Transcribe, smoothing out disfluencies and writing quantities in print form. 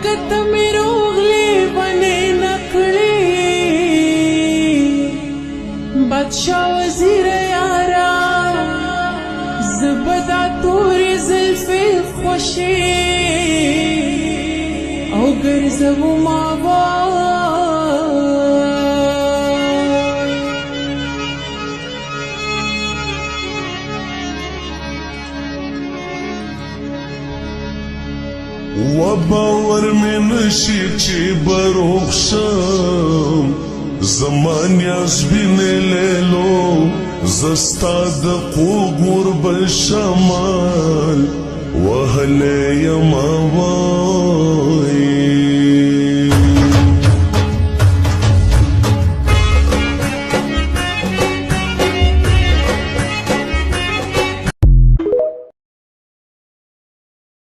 کته مې روغلې بنې نکړې بادشاه وزیر یارا زبدا تورې زلفې خوشې او ګرځوما و باور می نشي چې بروخ شم زمان یاز بینه لیلو زستا د قوګور بل شمال وهله یما